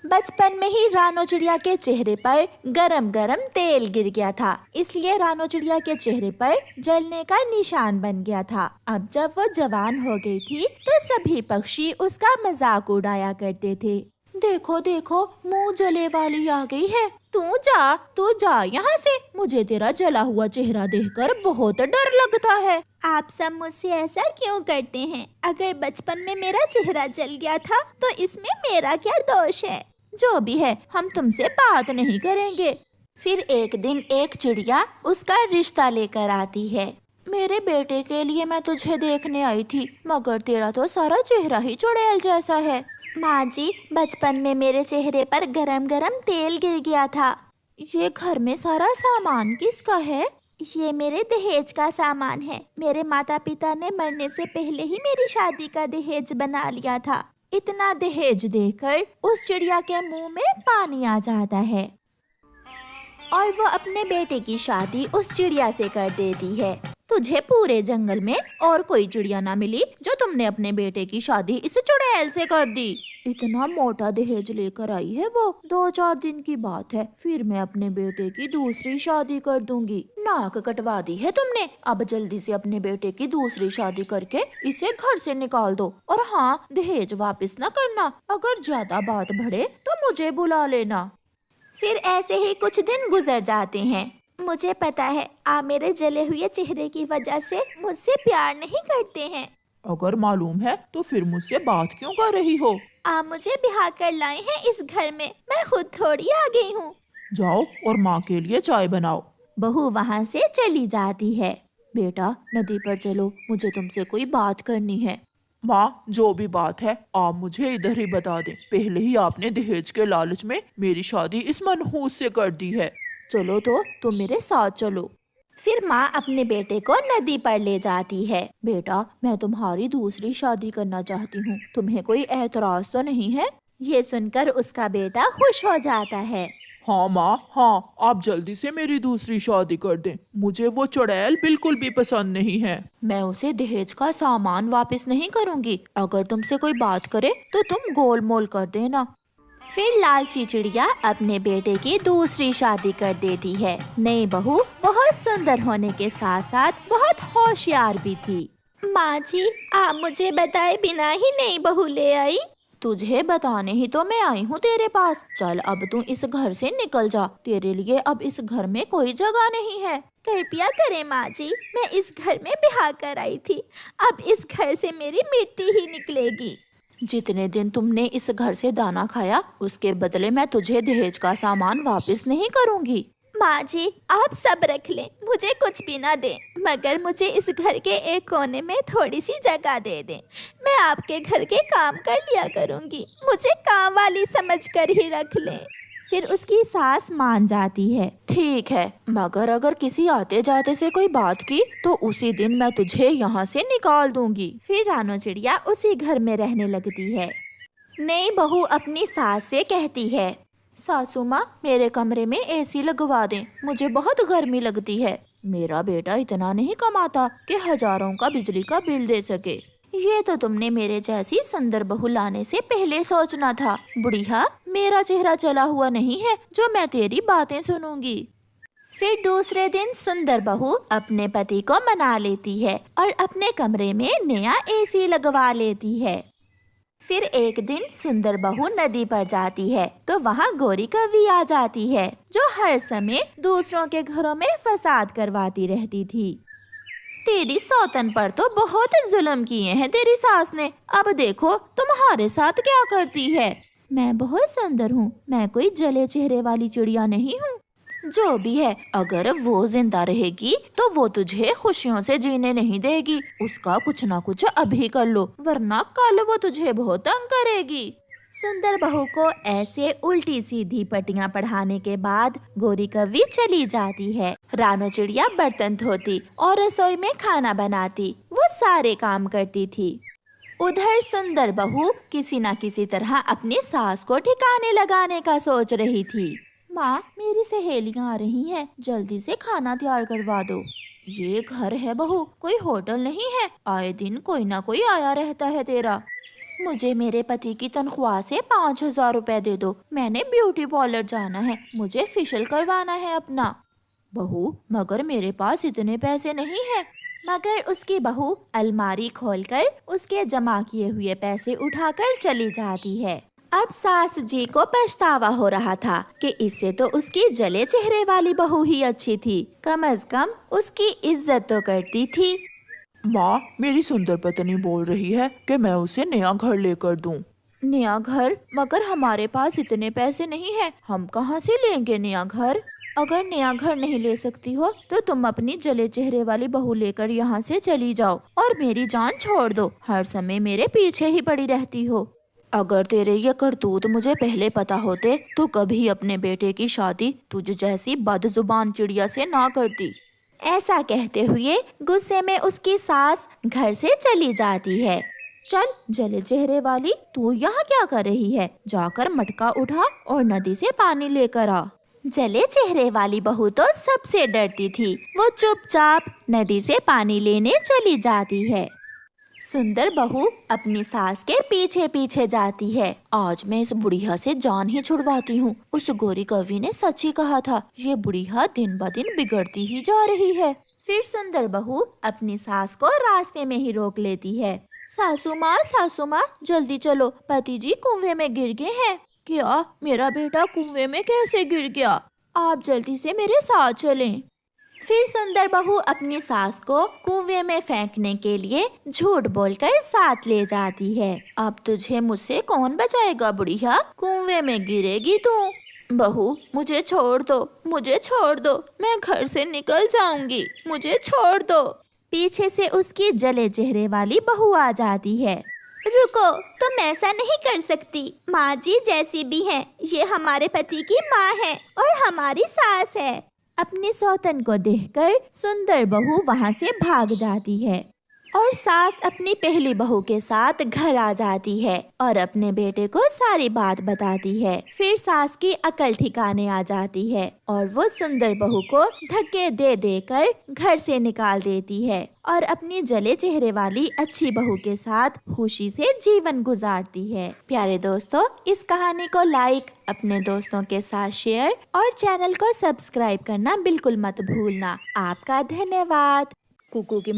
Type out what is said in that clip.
बचपन में ही रानो चिड़िया के चेहरे पर गरम गरम तेल गिर गया था, इसलिए रानो चिड़िया के चेहरे पर जलने का निशान बन गया था। अब जब वो जवान हो गई थी तो सभी पक्षी उसका मजाक उड़ाया करते थे। देखो देखो, मुंह जले वाली आ गई है। तू जा यहाँ से, मुझे तेरा जला हुआ चेहरा देखकर बहुत डर लगता है। आप सब मुझसे ऐसा क्यों करते हैं? अगर बचपन में मेरा चेहरा जल गया था तो इसमें मेरा क्या दोष है? जो भी है, हम तुमसे बात नहीं करेंगे। फिर एक दिन एक चिड़िया उसका रिश्ता लेकर आती है। मेरे बेटे के लिए मैं तुझे देखने आई थी, मगर तेरा तो सारा चेहरा ही चुड़ैल जैसा है। माँ जी, बचपन में मेरे चेहरे पर गरम गरम तेल गिर गया था। ये घर में सारा सामान किसका है? ये मेरे दहेज का सामान है। मेरे माता पिता ने मरने से पहले ही मेरी शादी का दहेज बना लिया था। इतना दहेज देकर उस चिड़िया के मुंह में पानी आ जाता है और वो अपने बेटे की शादी उस चिड़िया से कर देती है। तुझे पूरे जंगल में और कोई चिड़िया ना मिली जो तुमने अपने बेटे की शादी इस चुड़ैल से कर दी। इतना मोटा दहेज लेकर आई है वो। 2-4 दिन की बात है, फिर मैं अपने बेटे की दूसरी शादी कर दूंगी। नाक कटवा दी है तुमने। अब जल्दी से अपने बेटे की दूसरी शादी करके इसे घर से निकाल दो। और हाँ, दहेज वापस न करना। अगर ज्यादा बात बढ़े तो मुझे बुला लेना। फिर ऐसे ही कुछ दिन गुजर जाते हैं। मुझे पता है आप मेरे जले हुए चेहरे की वजह से मुझसे प्यार नहीं करते हैं। अगर मालूम है तो फिर मुझसे बात क्यों कर रही हो? आप मुझे ब्याह कर लाए हैं इस घर में, मैं खुद थोड़ी आ गई हूँ। जाओ और माँ के लिए चाय बनाओ। बहू वहाँ से चली जाती है। बेटा, नदी पर चलो, मुझे तुमसे कोई बात करनी है। माँ, जो भी बात है आप मुझे इधर ही बता दें। पहले ही आपने दहेज के लालच में मेरी शादी इस मनहूस से कर दी है। चलो तो तुम मेरे साथ चलो। फिर माँ अपने बेटे को नदी पर ले जाती है। बेटा, मैं तुम्हारी दूसरी शादी करना चाहती हूँ, तुम्हें कोई एतराज तो नहीं है? ये सुनकर उसका बेटा खुश हो जाता है। हाँ माँ, हाँ, आप जल्दी से मेरी दूसरी शादी कर दें। मुझे वो चुड़ैल बिल्कुल भी पसंद नहीं है। मैं उसे दहेज का सामान वापस नहीं करूँगी। अगर तुमसे कोई बात करे तो तुम गोलमोल कर देना। फिर लालची चिड़िया अपने बेटे की दूसरी शादी कर देती है। नई बहू बहुत सुंदर होने के साथ साथ बहुत होशियार भी थी। माँ जी, आप मुझे बताए बिना ही नई बहू ले आई? तुझे बताने ही तो मैं आई हूँ तेरे पास। चल, अब तू इस घर से निकल जा। तेरे लिए अब इस घर में कोई जगह नहीं है। कृपया करें माँ जी, मैं इस घर में ब्याह कर आई थी। अब इस घर से मेरी मिट्टी ही निकलेगी। जितने दिन तुमने इस घर से दाना खाया, उसके बदले मैं तुझे दहेज का सामान वापस नहीं करूँगी। माँ जी, आप सब रख लें, मुझे कुछ भी ना दें, मगर मुझे इस घर के एक कोने में थोड़ी सी जगह दे दें। मैं आपके घर के काम कर लिया करूँगी, मुझे काम वाली समझकर ही रख लें। फिर उसकी सास मान जाती है। ठीक है, मगर अगर किसी आते जाते से कोई बात की तो उसी दिन मैं तुझे यहाँ से निकाल दूंगी। फिर रानो चिड़िया उसी घर में रहने लगती है। नई बहू अपनी सास से कहती है, सासू माँ, मेरे कमरे में एसी लगवा दें, मुझे बहुत गर्मी लगती है। मेरा बेटा इतना नहीं कमाता कि हजारों का बिजली का बिल दे सके। ये तो तुमने मेरे जैसी सुंदर बहू लाने से पहले सोचना था। बुढ़िया, मेरा चेहरा चला हुआ नहीं है जो मैं तेरी बातें सुनूंगी। फिर दूसरे दिन सुंदर बहू अपने पति को मना लेती है और अपने कमरे में नया एसी लगवा लेती है। फिर एक दिन सुंदर बहू नदी पर जाती है तो वहाँ गोरी कौवी आ जाती है, जो हर समय दूसरों के घरों में फसाद करवाती रहती थी। तेरी सौतन पर तो बहुत जुल्म किए हैं तेरी सास ने। अब देखो तुम्हारे साथ क्या करती है। मैं बहुत सुंदर हूँ, मैं कोई जले चेहरे वाली चिड़िया नहीं हूँ। जो भी है, अगर वो जिंदा रहेगी तो वो तुझे खुशियों से जीने नहीं देगी। उसका कुछ ना कुछ अभी कर लो, वरना कल वो तुझे बहुत तंग करेगी। सुंदर बहू को ऐसे उल्टी सीधी पट्टियां पढ़ाने के बाद गोरी कौवी चली जाती है। रानो चिड़िया बर्तन धोती और रसोई में खाना बनाती, वो सारे काम करती थी। उधर सुंदर बहू किसी न किसी तरह अपनी सास को ठिकाने लगाने का सोच रही थी। माँ, मेरी सहेलियाँ आ रही हैं, जल्दी से खाना तैयार करवा दो। ये घर है बहू, कोई होटल नहीं है। आए दिन कोई ना कोई आया रहता है तेरा। मुझे मेरे पति की तनख्वाह से 5,000 रुपए दे दो। मैंने ब्यूटी पार्लर जाना है, मुझे फेशियल करवाना है अपना। बहू, मगर मेरे पास इतने पैसे नहीं हैं। मगर उसकी बहू अलमारी खोलकर उसके जमा किए हुए पैसे उठाकर चली जाती है। अब सास जी को पछतावा हो रहा था कि इससे तो उसकी जले चेहरे वाली बहू ही अच्छी थी, कम से कम उसकी इज्जत तो करती थी। माँ, मेरी सुंदर पत्नी बोल रही है कि मैं उसे नया घर लेकर दूं। नया घर? मगर हमारे पास इतने पैसे नहीं हैं, हम कहाँ से लेंगे नया घर? अगर नया घर नहीं ले सकती हो तो तुम अपनी जले चेहरे वाली बहू लेकर यहाँ से चली जाओ और मेरी जान छोड़ दो। हर समय मेरे पीछे ही पड़ी रहती हो। अगर तेरे ये करतूत मुझे पहले पता होते तो कभी अपने बेटे की शादी तुझ जैसी बदजुबान चिड़िया से ना करती। ऐसा कहते हुए गुस्से में उसकी सास घर से चली जाती है। चल जले चेहरे वाली, तू यहाँ क्या कर रही है? जाकर मटका उठा और नदी से पानी लेकर आ। जले चेहरे वाली बहू तो सबसे डरती थी। वो चुपचाप नदी से पानी लेने चली जाती है। सुंदर बहू अपनी सास के पीछे पीछे जाती है। आज मैं इस बुढ़िया से जान ही छुड़वाती हूँ। उस गोरी कवि ने सच ही कहा था, ये बुढ़िया दिन ब दिन बिगड़ती ही जा रही है। फिर सुंदर बहू अपनी सास को रास्ते में ही रोक लेती है। सासू माँ, जल्दी चलो, पति जी कुएं में गिर गए हैं। क्या? मेरा बेटा कुएं में कैसे गिर गया? आप जल्दी से मेरे साथ चलें। फिर सुंदर बहू अपनी सास को कुएं में फेंकने के लिए झूठ बोलकर साथ ले जाती है। अब तुझे मुझसे कौन बचाएगा बुढ़िया? कुएं में गिरेगी तू। बहू, मुझे छोड़ दो, मुझे छोड़ दो, मैं घर से निकल जाऊंगी, मुझे छोड़ दो। पीछे से उसकी जले चेहरे वाली बहू आ जाती है। रुको, तुम ऐसा नहीं कर सकती। माँ जी जैसी भी हैं, ये हमारे पति की माँ है और हमारी सास है। अपनी सौतन को देखकर सुंदर बहू वहाँ से भाग जाती है और सास अपनी पहली बहू के साथ घर आ जाती है और अपने बेटे को सारी बात बताती है। फिर सास की अकल ठिकाने आ जाती है और वो सुंदर बहू को धक्के दे देकर घर से निकाल देती है और अपनी जले चेहरे वाली अच्छी बहू के साथ खुशी से जीवन गुजारती है। प्यारे दोस्तों, इस कहानी को लाइक, अपने दोस्तों के साथ शेयर और चैनल को सब्सक्राइब करना बिल्कुल मत भूलना। आपका धन्यवाद। कुकू की